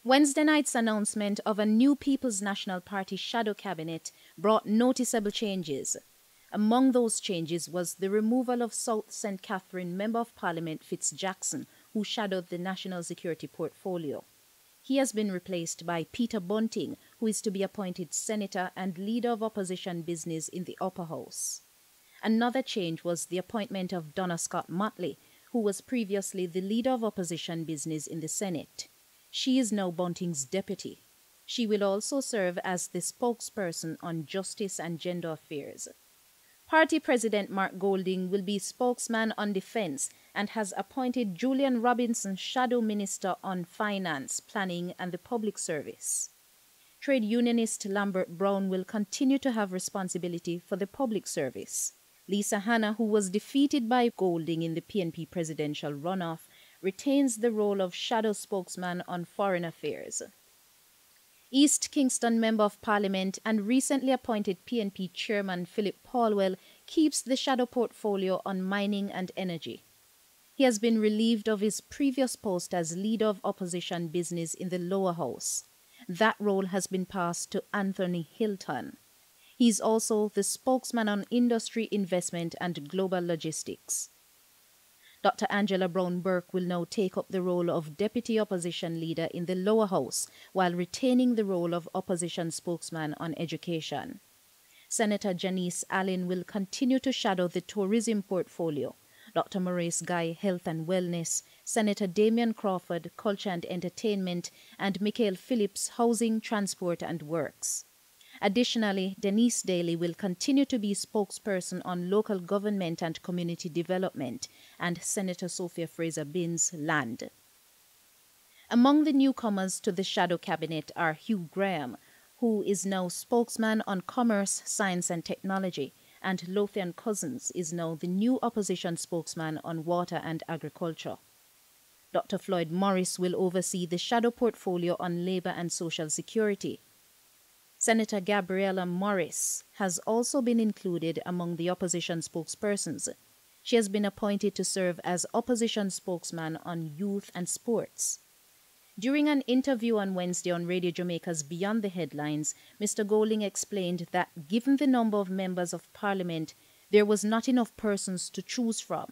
Wednesday night's announcement of a new People's National Party shadow cabinet brought noticeable changes. Among those changes was the removal of South St. Catherine Member of Parliament Fitz Jackson, who shadowed the national security portfolio. He has been replaced by Peter Bunting, who is to be appointed Senator and Leader of Opposition Business in the Upper House. Another change was the appointment of Donna Scott Motley, who was previously the Leader of Opposition Business in the Senate. She is now Bunting's deputy. She will also serve as the spokesperson on justice and gender affairs. Party President Mark Golding will be spokesman on defense and has appointed Julian Robinson Shadow Minister on Finance, Planning and the Public Service. Trade unionist Lambert Brown will continue to have responsibility for the public service. Lisa Hanna, who was defeated by Golding in the PNP presidential runoff, retains the role of shadow spokesman on foreign affairs. East Kingston Member of Parliament and recently appointed PNP Chairman Philip Paulwell keeps the shadow portfolio on mining and energy. He has been relieved of his previous post as Leader of Opposition Business in the Lower House. That role has been passed to Anthony Hilton. He is also the spokesman on industry, investment and global logistics. Dr. Angela Brown-Burke will now take up the role of Deputy Opposition Leader in the Lower House while retaining the role of Opposition Spokesman on Education. Senator Janice Allen will continue to shadow the tourism portfolio, Dr. Maurice Guy, Health and Wellness, Senator Damian Crawford, Culture and Entertainment, and Michael Phillips, Housing, Transport and Works. Additionally, Denise Daly will continue to be spokesperson on local government and community development, and Senator Sophia Fraser-Binns, Land. Among the newcomers to the shadow cabinet are Hugh Graham, who is now spokesman on commerce, science and technology, and Lothian Cousins is now the new opposition spokesman on water and agriculture. Dr. Floyd Morris will oversee the shadow portfolio on labor and social security. Senator Gabriella Morris has also been included among the opposition spokespersons. She has been appointed to serve as opposition spokesman on youth and sports. During an interview on Wednesday on Radio Jamaica's Beyond the Headlines, Mr. Golding explained that given the number of members of Parliament, there was not enough persons to choose from.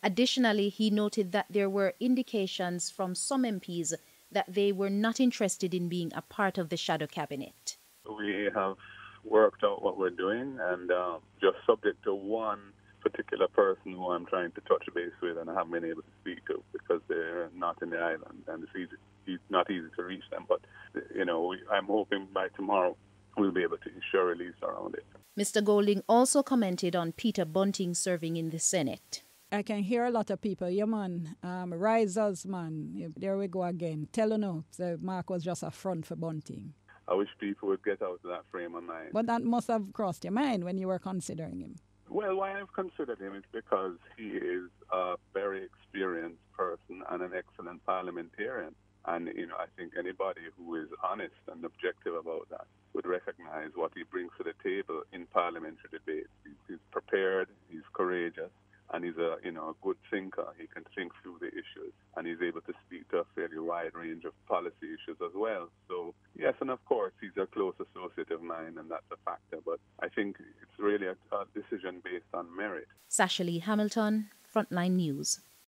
Additionally, he noted that there were indications from some MPs that they were not interested in being a part of the shadow cabinet. We have worked out what we're doing, and just subject to one particular person who I'm trying to touch base with and I haven't been able to speak to because they're not in the island and it's not easy to reach them. But, I'm hoping by tomorrow we'll be able to issue a release around it. Mr. Golding also commented on Peter Bunting serving in the Senate. I can hear a lot of people, yeah man, risers man, there we go again. Tell you no, the Mark was just a front for Bunting. I wish people would get out of that frame of mind. But that must have crossed your mind when you were considering him. Well, why I've considered him is because he is a very experienced person and an excellent parliamentarian. And, I think anybody who is honest and objective about that would recognize what he brings to the table in parliamentary debates. He's prepared, he's courageous, and he's a good thinker. He can think through the issues, and he's able to speak to a fairly wide range of policy issues as well. So, yes, and of course, he's a close associate of mine, and that's a factor. But I think it's really a decision based on merit. Sasha Lee Hamilton, Frontline News.